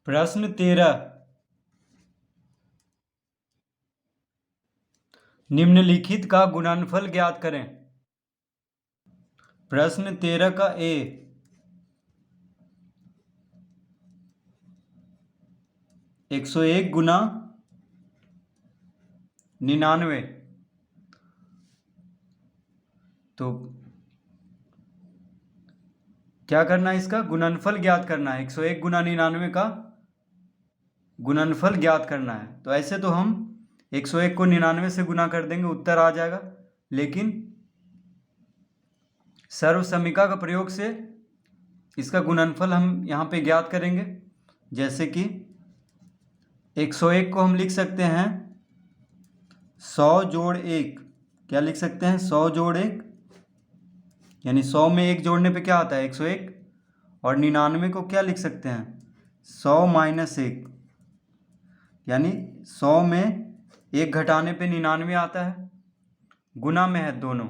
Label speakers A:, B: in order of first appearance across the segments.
A: प्रश्न 13। निम्नलिखित का गुणनफल ज्ञात करें। प्रश्न 13 का ए 101 गुना 99। तो क्या करना है, इसका गुणनफल ज्ञात करना है। 101 गुना 99 का गुणनफल ज्ञात करना है। तो ऐसे तो हम 101 को 99 से गुना कर देंगे, उत्तर आ जाएगा। लेकिन सर्वसमीका का प्रयोग से इसका गुणनफल हम यहाँ पे ज्ञात करेंगे। जैसे कि 101 को हम लिख सकते हैं 100 जोड़ 1। क्या लिख सकते हैं? 100 जोड़ 1, यानी 100 में 1 जोड़ने पे क्या आता है? 101। और 99 को क्या लिख सकते हैं? 100 माइनस 1, यानी 100 में 1 घटाने पे 99 आता है। गुना में है दोनों,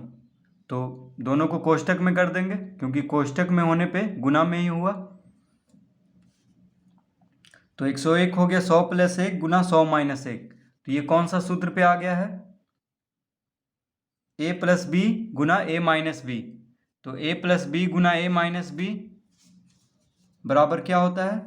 A: तो दोनों को कोष्टक में कर देंगे, क्योंकि कोष्टक में होने पे गुना में ही हुआ। तो 101 हो गया 100 प्लस 1 गुना 100 माइनस 1। तो ये कौन सा सूत्र पे आ गया है? a प्लस बी गुना a माइनस बी। तो a प्लस बी गुना a माइनस बी बराबर क्या होता है?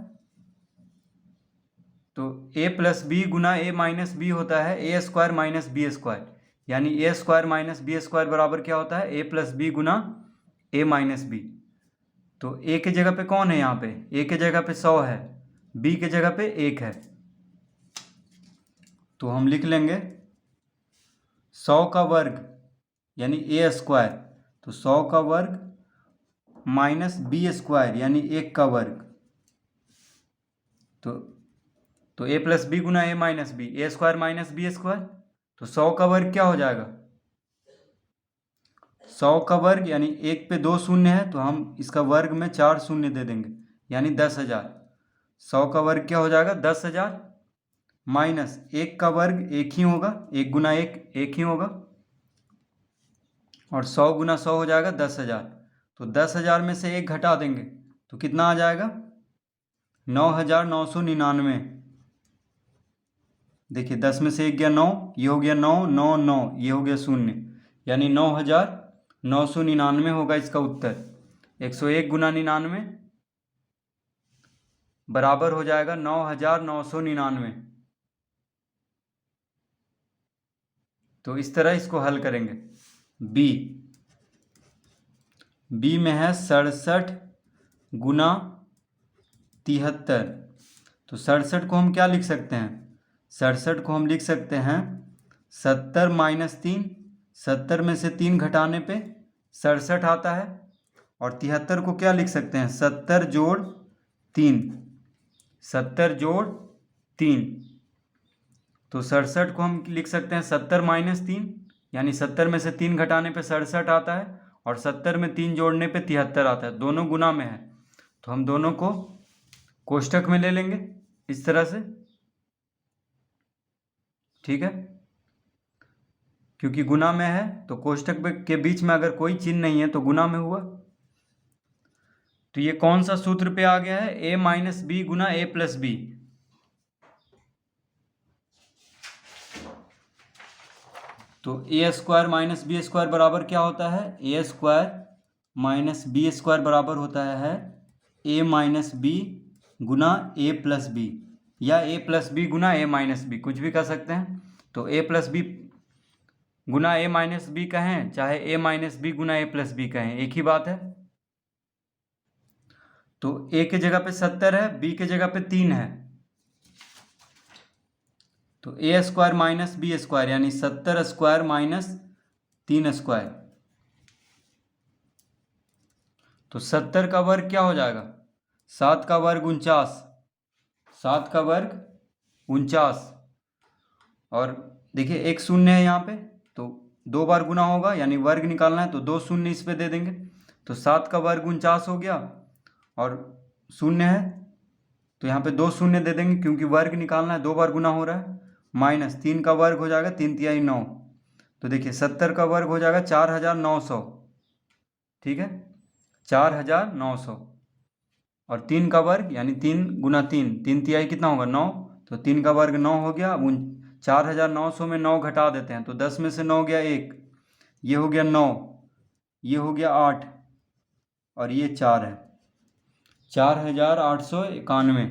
A: तो a प्लस बी गुना a माइनस बी होता है A square minus B square, यानी A square minus B square बराबर क्या होता है? a प्लस बी गुना a माइनस बी। तो a के जगह पे कौन है? यहाँ पे a के जगह पे 100 है, b के जगह पे 1 है। तो हम लिख लेंगे 100 का वर्ग यानी a स्क्वायर, तो 100 का वर्ग माइनस बी स्क्वायर यानी 1 का वर्ग। तो a प्लस बी गुना a minus B, A square minus B square. तो 100 का वर्ग क्या हो जाएगा? 100 का वर्ग यानी 1 पे 2 शून्य है, तो हम इसका वर्ग में 4 शून्य दे देंगे, यानी 10,000। 100 का वर्ग क्या हो जाएगा? 10,000 माइनस 1 का वर्ग 1 ही होगा, 1 गुना 1 1 ही होगा, और 100 गुना 100 हो जाएगा 10,000। तो 10,000 में से 1 घटा देंगे तो कितना आ जाएगा? 9,999। देखिए 10 में से 1 गया 9, ये हो गया 9 9 9, ये हो गया 0, यानी 9,999 होगा इसका उत्तर। 101 गुना 99 बराबर हो जाएगा 9,999। तो इस तरह इसको हल करेंगे। बी में है 67 गुना 73। तो 67 को हम क्या लिख सकते हैं? 67 को हम लिख सकते हैं 70 माइनस 3। 70 में से 3 घटाने पे 67 आता है। और 73 को क्या लिख सकते हैं? 70 जोड़ 3। 70 जोड़ 3। तो 67 को हम लिख सकते हैं 70 माइनस 3, यानी 70 में से 3 घटाने पे 67 आता है, और 70 में 3 जोड़ने पे 73 आता है। दोनों गुना में है, तो हम दोनों को कोष्टक में ले लेंगे इस तरह से। ठीक है, क्योंकि गुना में है तो कोष्टक के बीच में अगर कोई चिन्ह नहीं है तो गुना में हुआ। तो ये कौन सा सूत्र पे आ गया है? a माइनस बी गुना a प्लस बी। तो A square minus B square बराबर क्या होता है? A square minus B square बराबर होता है ए माइनस बी गुना ए प्लस बी, या ए प्लस बी गुना ए माइनस बी, कुछ भी कर सकते हैं। तो ए प्लस बी गुना ए माइनस बी कहें, चाहे ए माइनस बी गुना ए प्लस बी कहें, एक ही बात है। तो ए के जगह पे 70 है, बी के जगह पे 3 है, तो A square minus B square यानी 70 स्क्वायर माइनस 3 स्क्वायर। तो 70 का वर्ग क्या हो जाएगा? 7 का वर्ग 49। 7 का वर्ग 49। और देखिए एक शून्य है यहाँ पे, तो 2 बार गुना होगा, यानी वर्ग निकालना है तो 2 शून्य इस पे दे देंगे। तो 7 का वर्ग 49 हो गया, और शून्य है तो यहाँ पे 2 शून्य दे देंगे, क्योंकि वर्ग निकालना है, 2 बार गुना हो रहा है। माइनस 3 का वर्ग हो जाएगा 3 तिहाई 9। तो देखिए 70 का वर्ग हो जाएगा 4,900। ठीक है, 4,900। और 3 का वर्ग यानी 3 गुना 3, 3 तिहाई कितना होगा 9, तो 3 का वर्ग 9 हो गया। अब 4900 में 9 घटा देते हैं तो 10 में से 9 गया 1, ये हो गया 9, ये हो गया 8 और ये 4 है, 4891।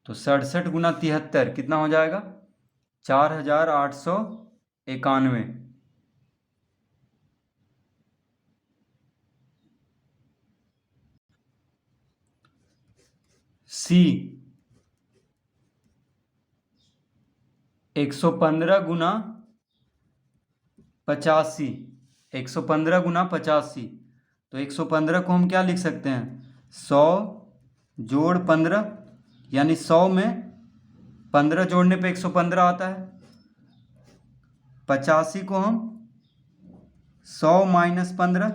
A: तो 67 गुना 73 कितना हो जाएगा 4891। सी 115 गुना 85, 115 गुना 85, तो 115 को हम क्या लिख सकते हैं 100 जोड़ 15, यानी 100 में 15 जोड़ने पे 115 आता है। 85 को हम 100 माइनस 15,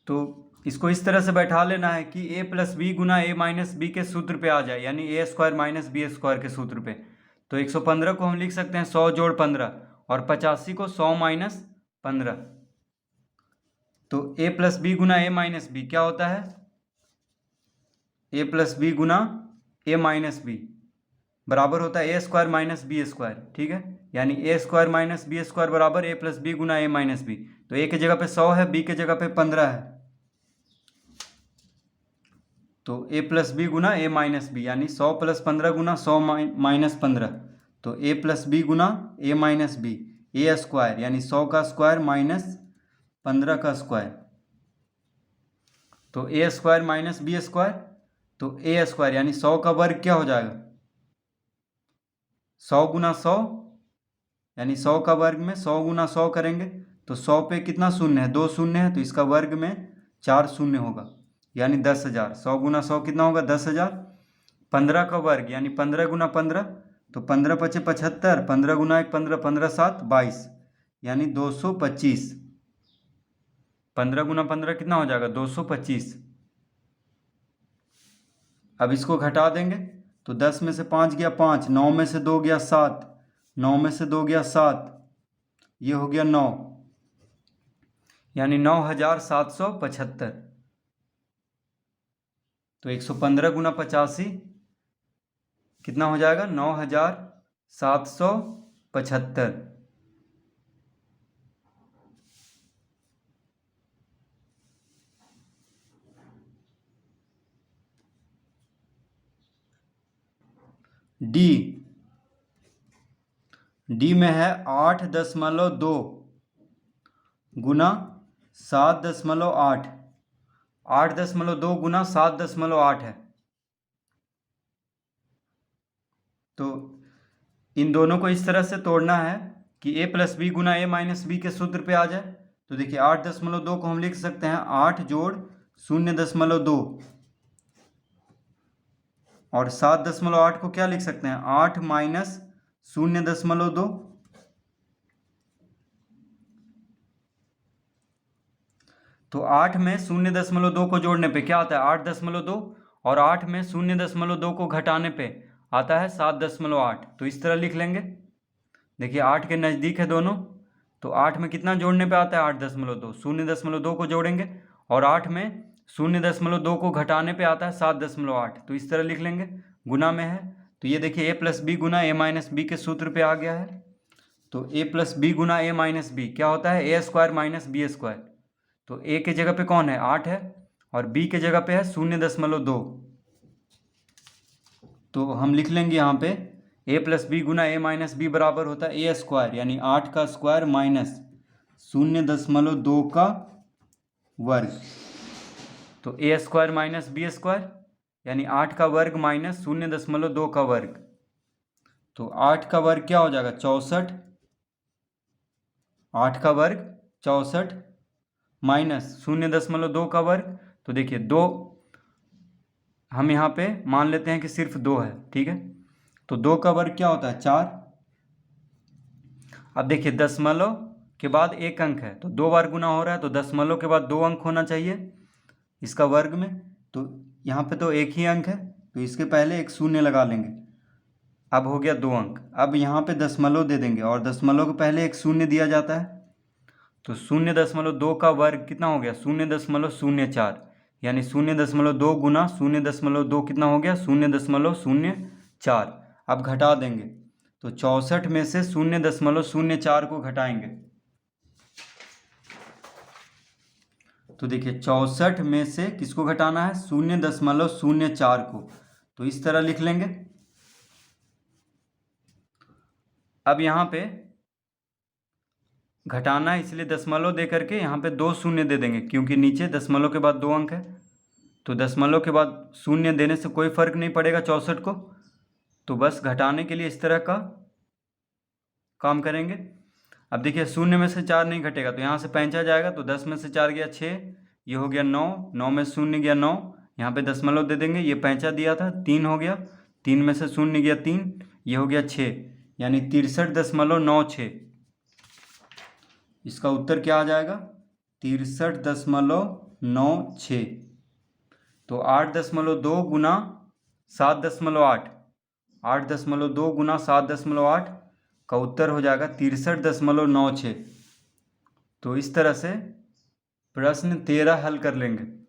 A: तो इसको इस तरह से बैठा लेना है कि a प्लस बी गुना a माइनस बी के सूत्र पे आ जाए, यानी A square minus B square के सूत्र पे। तो 115 को हम लिख सकते हैं 100 जोड़ 15 और 85 को 100 माइनस 15। तो a प्लस बी गुना a माइनस बी क्या होता है a प्लस बी गुना a माइनस बी बराबर होता है A square minus B square, ठीक है। यानी A square minus B square बराबर ए प्लस बी गुना ए माइनस बी। तो ए की जगह पे 100 है, बी की जगह पे 15 है, तो ए प्लस बी गुना ए माइनस बी, यानी 100 प्लस 15 गुना 100 माइनस 15। तो ए प्लस बी गुना A minus B, A square यानी 100 का स्क्वायर माइनस 15 का स्क्वायर, तो A square minus B square, तो ए स्क्वायर यानी 100 का वर्ग क्या हो जाएगा 100 गुना 100, यानी 100 का वर्ग में 100 गुना 100 करेंगे तो 100 पे कितना शून्य है 2 शून्य है, तो इसका वर्ग में 4 शून्य होगा, यानी 10,000। 100 गुना 100 कितना होगा 10,000। 15 का वर्ग यानी 15 गुना 15, तो 15 पचे 75, 15 गुना 1 15, 15 7 22, यानी 225। 15 गुना 15 कितना हो जाएगा 225। अब इसको घटा देंगे तो 10 में से 5 गया 5, 9 में से 2 गया 7, 9 में से 2 गया 7, ये हो गया 9, यानी 9775। तो 115 गुना 85 कितना हो जाएगा 9775। डी में है 8.2 गुना 7.8, 8.2 गुना 7.8 है। तो इन दोनों को इस तरह से तोड़ना है कि a प्लस बी गुना a माइनस बी के सूत्र पे आ जाए। तो देखिए 8.2 को हम लिख सकते हैं 8 जोड़ 0.2, और 7.8 को क्या लिख सकते हैं 8 माइनस 0.2। तो 8 में 0.2 को जोड़ने पे क्या आता है 8.2, और 8 में 0.2 को घटाने पे आता है 7.8। तो इस तरह लिख लेंगे। देखिए 8 के नज़दीक है दोनों, तो 8 में कितना जोड़ने पे आता है 8.2, 0.2 को जोड़ेंगे, और 8 में 0.2 को घटाने पे आता है 7.8। तो इस तरह लिख लेंगे। गुना में है तो ये देखिए a प्लस बी गुना a माइनस बी के सूत्र पे आ गया है। तो a प्लस बी गुना a माइनस बी क्या होता है a square minus B square. तो a के जगह पे कौन है 8 है, और b के जगह पे है 0.2। तो हम लिख लेंगे यहाँ पे a प्लस बी गुना a माइनस बी बराबर होता है a स्क्वायर यानी 8 का स्क्वायर माइनस 0.2 का वर्ग। तो a square minus B square यानी 8 का वर्ग माइनस 0.2 का वर्ग। तो 8 का वर्ग क्या हो जाएगा 64, 8 का वर्ग 64 माइनस 0.2 का वर्ग। तो देखिए 2 हम यहाँ पे मान लेते हैं कि सिर्फ 2 है, ठीक है। तो 2 का वर्ग क्या होता है 4। अब देखिए दशमलव के बाद एक अंक है तो 2 बार गुना हो रहा है, तो दशमलव के बाद 2 अंक होना चाहिए इसका वर्ग में। तो यहाँ पे तो एक ही अंक है तो इसके पहले एक शून्य लगा लेंगे, अब हो गया 2 अंक। अब यहाँ पे दशमलव दे देंगे और दशमलव के पहले एक शून्य दिया जाता है, तो 0.2 का वर्ग कितना हो गया? 0.04, यानी 0.2 गुना 0.2 कितना हो गया? 0.04। अब घटा देंगे तो 64 में से 0.04 को घटाएंगे तो देखिए 64 में से किसको घटाना है? 0.04 को। तो इस तरह लिख लेंगे। अब यहाँ पे घटाना है इसलिए दशमलव दे करके यहाँ पे 2 शून्य दे देंगे, क्योंकि नीचे दशमलव के बाद 2 अंक है। तो दशमलव के बाद शून्य देने से कोई फर्क नहीं पड़ेगा 64 को। तो बस घटाने के लिए इस तरह का काम करेंगे। अब देखिए 0 में से 4 नहीं घटेगा तो यहाँ से 5 जाएगा, तो 10 में से 4 गया 6, ये हो गया 9, 9 में से 0 गया 9, यहाँ पे दशमलव दे देंगे, ये 5 दिया था 3 हो गया, 3 में से 0 गया 3, ये हो गया 6, यानी 63.96। इसका उत्तर क्या आ जाएगा? 63.96। तो 8.2 गुना 7.8, 8.2 गुना 7.8 का उत्तर हो जाएगा 63.96। तो इस तरह से प्रश्न 13 हल कर लेंगे।